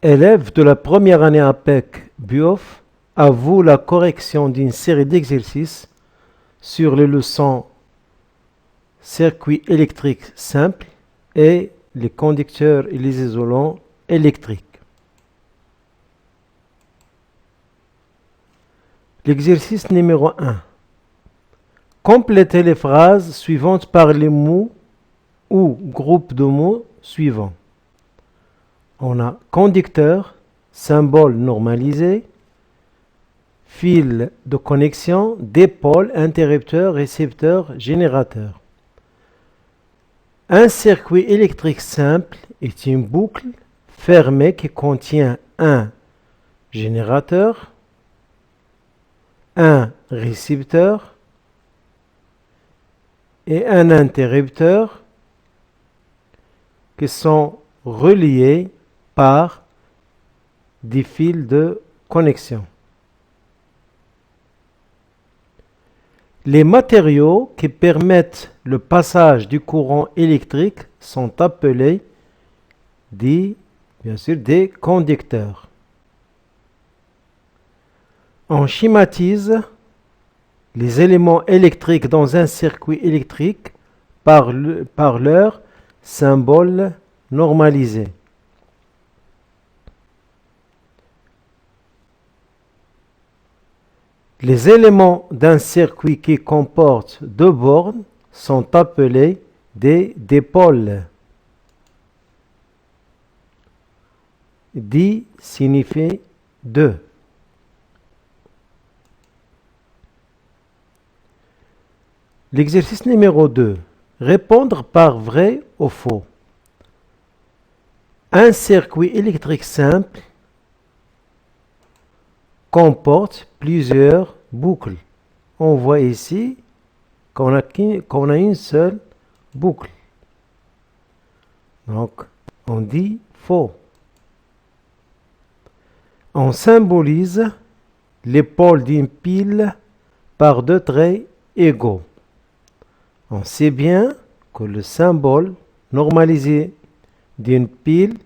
Élève de la première année APEC BUOF, à vous la correction d'une série d'exercices sur les leçons circuits électriques simples et les conducteurs et les isolants électriques. L'exercice numéro 1. Complétez les phrases suivantes par les mots ou groupes de mots suivants. On a conducteur, symbole normalisé, fil de connexion, dipôle, interrupteur, récepteur, générateur. Un circuit électrique simple est une boucle fermée qui contient un générateur, un récepteur et un interrupteur qui sont reliés par des fils de connexion. Les matériaux qui permettent le passage du courant électrique sont appelés des conducteurs. On schématise les éléments électriques dans un circuit électrique par leur symbole normalisé. Les éléments d'un circuit qui comporte deux bornes sont appelés des dipôles. Di signifie deux. L'exercice numéro 2. Répondre par vrai ou faux. Un circuit électrique simple comporte plusieurs boucles. On voit ici qu'on a une seule boucle. Donc, on dit faux. On symbolise les pôles d'une pile par deux traits égaux. On sait bien que le symbole normalisé d'une pile,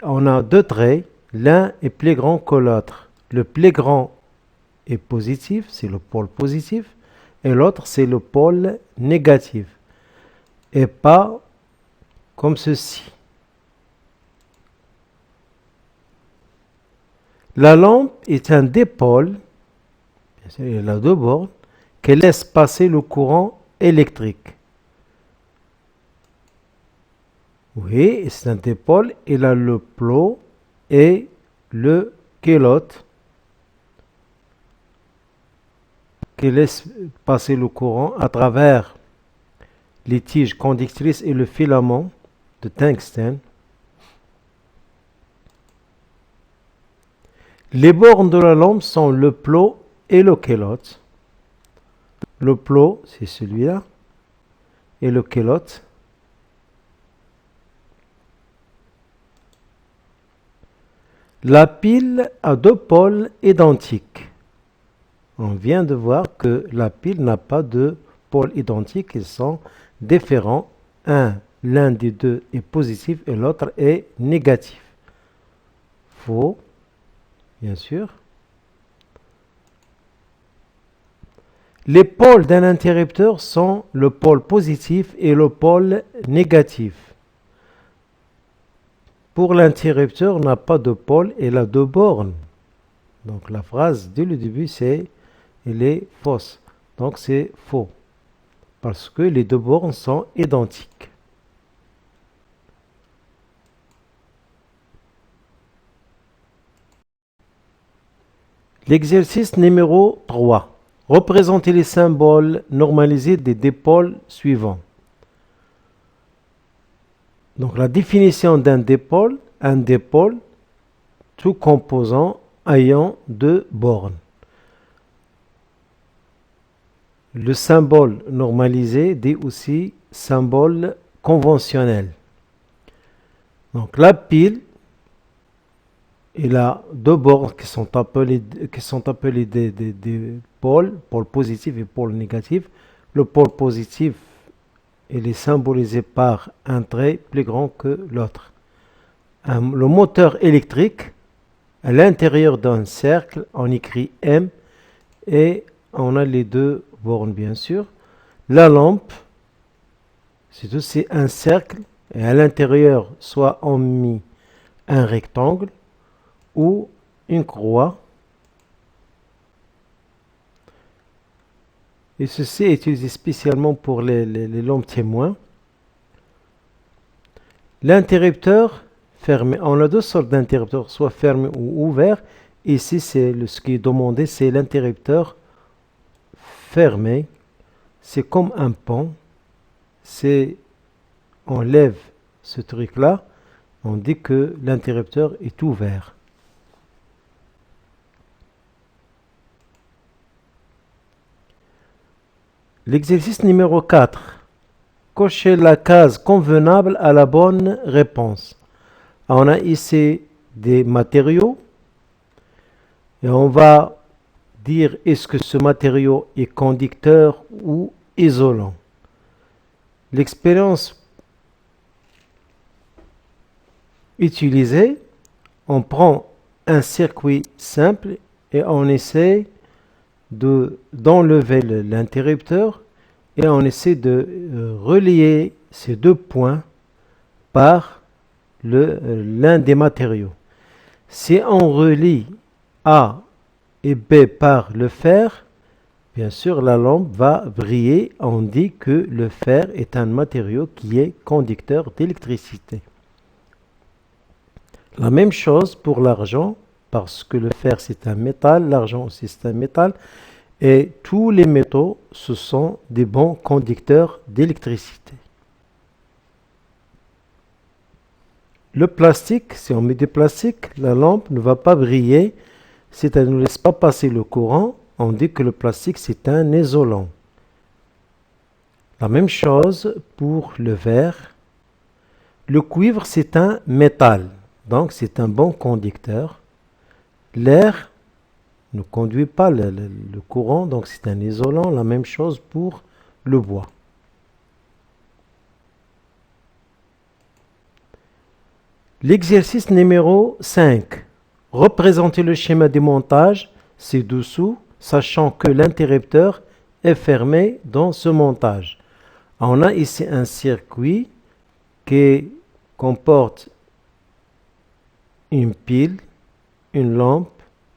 on a deux traits, l'un est plus grand que l'autre. Le plus grand est positif, c'est le pôle positif, et l'autre c'est le pôle négatif. Et pas comme ceci. La lampe est un dipôle, bien sûr, il a deux bornes, qui laisse passer le courant électrique. Oui, c'est un dipôle, il a le plot et le kélote qui laisse passer le courant à travers les tiges conductrices et le filament de tungstène. Les bornes de la lampe sont le plot et le kélote. Le plot, c'est celui-là, et le kélote. La pile a deux pôles identiques. On vient de voir que la pile n'a pas de pôles identiques, ils sont différents. L'un des deux est positif et l'autre est négatif. Faux, bien sûr. Les pôles d'un interrupteur sont le pôle positif et le pôle négatif. Pour l'interrupteur, n'a pas de pôle, il a deux bornes. Donc la phrase dès le début, elle est fausse. Donc c'est faux. Parce que les deux bornes sont identiques. L'exercice numéro 3. Représentez les symboles normalisés des dipôles suivants. Donc la définition d'un dipôle, un dipôle, tout composant ayant deux bornes. Le symbole normalisé dit aussi symbole conventionnel. Donc la pile, il a deux bornes qui sont appelés des pôles positif et pôle négatif. Le pôle positif, il est symbolisé par un trait plus grand que l'autre. le moteur électrique, à l'intérieur d'un cercle, on écrit M et on a les deux bornes bien sûr. La lampe, c'est aussi un cercle et à l'intérieur, soit on met un rectangle ou une croix. Et ceci est utilisé spécialement pour les lampes témoins. L'interrupteur fermé, on a deux sortes d'interrupteurs, soit fermé ou ouvert. Ici, ce qui est demandé, c'est l'interrupteur fermé. C'est comme un pont. On lève ce truc-là, on dit que l'interrupteur est ouvert. L'exercice numéro 4. Cochez la case convenable à la bonne réponse. On a ici des matériaux et on va dire est-ce que ce matériau est conducteur ou isolant. L'expérience utilisée, on prend un circuit simple et on essaie d'enlever l'interrupteur et on essaie de relier ces deux points par l'un des matériaux. Si on relie A et B par le fer, bien sûr la lampe va briller. On dit que le fer est un matériau qui est conducteur d'électricité. La même chose pour l'argent, parce que le fer c'est un métal, l'argent aussi c'est un métal, et tous les métaux, ce sont des bons conducteurs d'électricité. Le plastique, si on met des plastiques, la lampe ne va pas briller, c'est-à-dire ne laisse pas passer le courant. On dit que le plastique c'est un isolant. La même chose pour le verre. Le cuivre c'est un métal, donc c'est un bon conducteur. L'air ne conduit pas le courant, donc c'est un isolant. La même chose pour le bois. L'exercice numéro 5. Représentez le schéma de montage ci-dessous, sachant que l'interrupteur est fermé dans ce montage. On a ici un circuit qui comporte une pile, une lampe,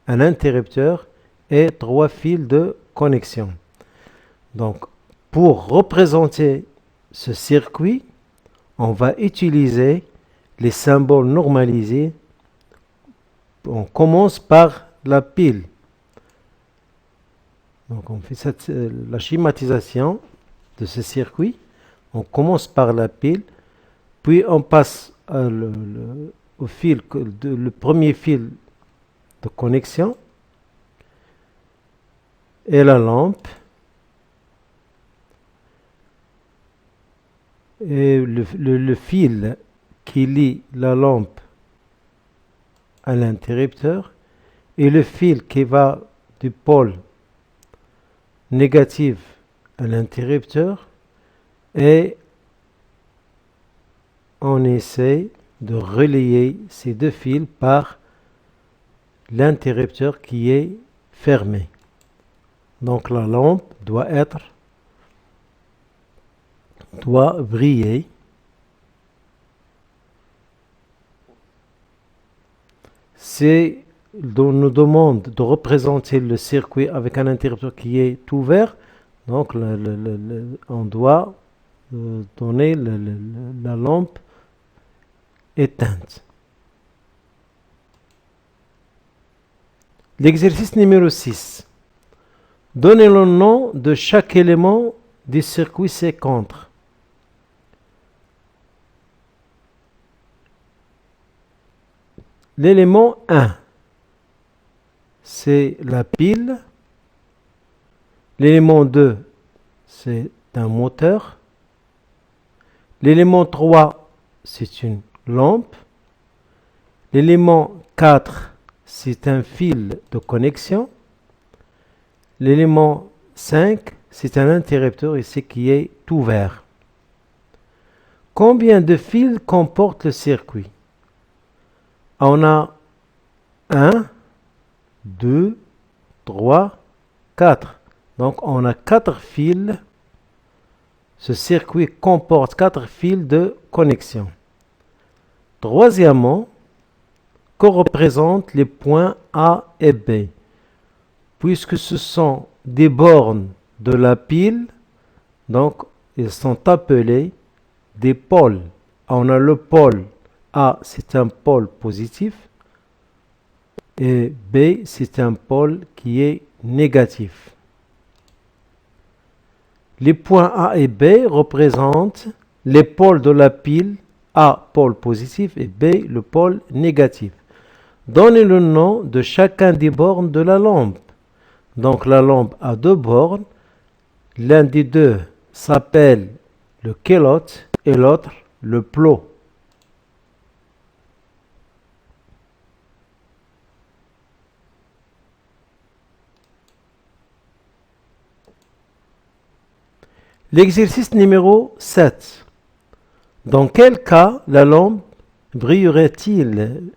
un interrupteur et 3 fils de connexion. Donc, pour représenter ce circuit, on va utiliser les symboles normalisés. On commence par la pile. Donc, on fait la schématisation de ce circuit. On commence par la pile, puis on passe au fil, le premier fil de connexion et la lampe et le fil qui lie la lampe à l'interrupteur et le fil qui va du pôle négatif à l'interrupteur et on essaie de relier ces deux fils par l'interrupteur qui est fermé. Donc la lampe doit briller. Si on nous demande de représenter le circuit avec un interrupteur qui est ouvert, donc on doit donner la lampe éteinte. L'exercice numéro 6. Donnez le nom de chaque élément du circuit ci-contre. L'élément 1, c'est la pile. L'élément 2, c'est un moteur. L'élément 3, c'est une lampe. L'élément 4, c'est un fil de connexion. L'élément 5, c'est un interrupteur ici qui est ouvert. Combien de fils comporte le circuit? On a 1, 2, 3, 4. Donc on a 4 fils. Ce circuit comporte 4 fils de connexion. Troisièmement, que représentent les points A et B? Puisque ce sont des bornes de la pile, donc ils sont appelés des pôles. On a le pôle A, c'est un pôle positif, et B, c'est un pôle qui est négatif. Les points A et B représentent les pôles de la pile, A, pôle positif, et B, le pôle négatif. Donnez le nom de chacun des bornes de la lampe. Donc la lampe a 2 bornes. L'un des deux s'appelle le kélote et l'autre le plot. L'exercice numéro 7. Dans quel cas la lampe brillerait-il?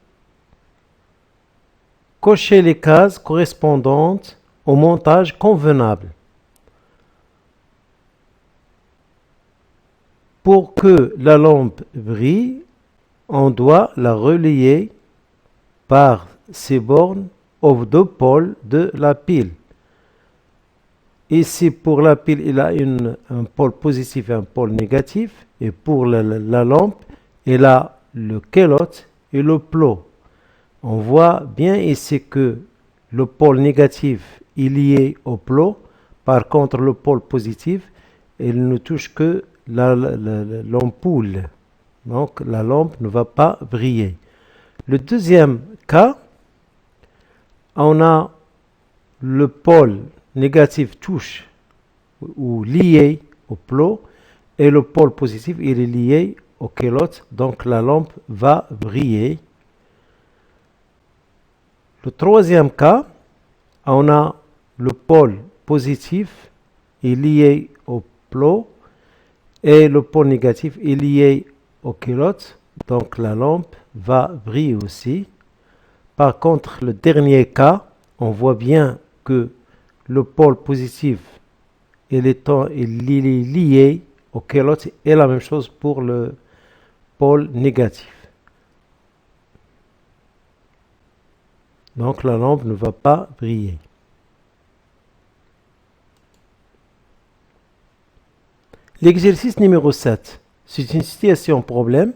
Cochez les cases correspondantes au montage convenable. Pour que la lampe brille, on doit la relier par ces bornes aux 2 pôles de la pile. Ici, pour la pile, il a un pôle positif et un pôle négatif. Et pour la lampe, il a le kélote et le plot. On voit bien ici que le pôle négatif est lié au plot. Par contre, le pôle positif, il ne touche que l'ampoule. Donc, la lampe ne va pas briller. Le deuxième cas, on a le pôle négatif touche ou lié au plot et le pôle positif il est lié au kélote, donc la lampe va briller. Le troisième cas, on a le pôle positif est lié au plot et le pôle négatif est lié au kélote, donc la lampe va briller aussi. Par contre, le dernier cas, on voit bien que le pôle positif il est lié au kélote et la même chose pour le pôle négatif. Donc la lampe ne va pas briller. L'exercice numéro 7. C'est une situation problème.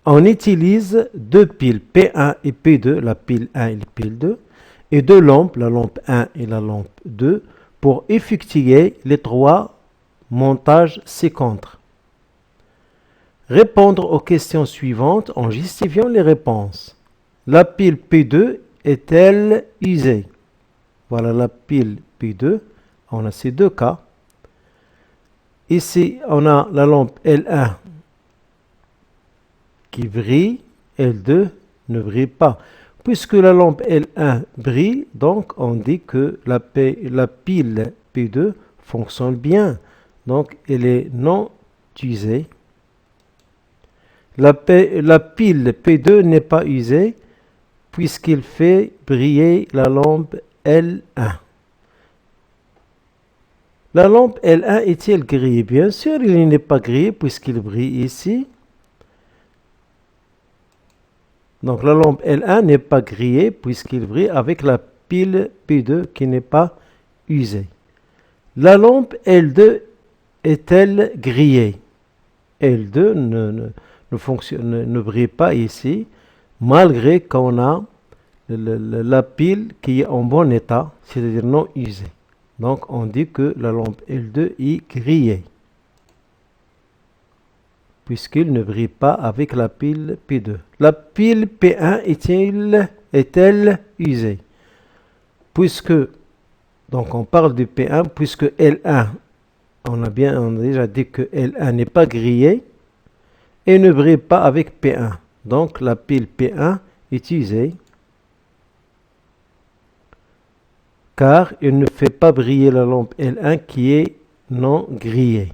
On utilise 2 piles P1 et P2, la pile 1 et la pile 2, et 2 lampes, la lampe 1 et la lampe 2, pour effectuer les 3 montages ci-contre. Répondre aux questions suivantes en justifiant les réponses. La pile P2 est-elle usée? Voilà la pile P2. On a ces 2 cas. Ici, on a la lampe L1 qui brille, L2 ne brille pas. Puisque la lampe L1 brille, donc on dit que la pile P2 fonctionne bien. Donc elle est non usée. La pile P2 n'est pas usée puisqu'il fait briller la lampe L1. La lampe L1 est-elle grillée? Bien sûr, il n'est pas grillé puisqu'il brille ici. Donc la lampe L1 n'est pas grillée puisqu'il brille avec la pile P2 qui n'est pas usée. La lampe L2 est-elle grillée? L2 ne brille pas ici malgré qu'on a la pile qui est en bon état, c'est-à-dire non usée. Donc on dit que la lampe L2 est grillée puisqu'il ne brille pas avec la pile P2. La pile P1 est-elle usée? Puisque, donc on parle du P1, puisque L1, on a déjà dit que L1 n'est pas grillé et ne brille pas avec P1. Donc la pile P1 est usée car il ne fait pas briller la lampe L1 qui est non grillée.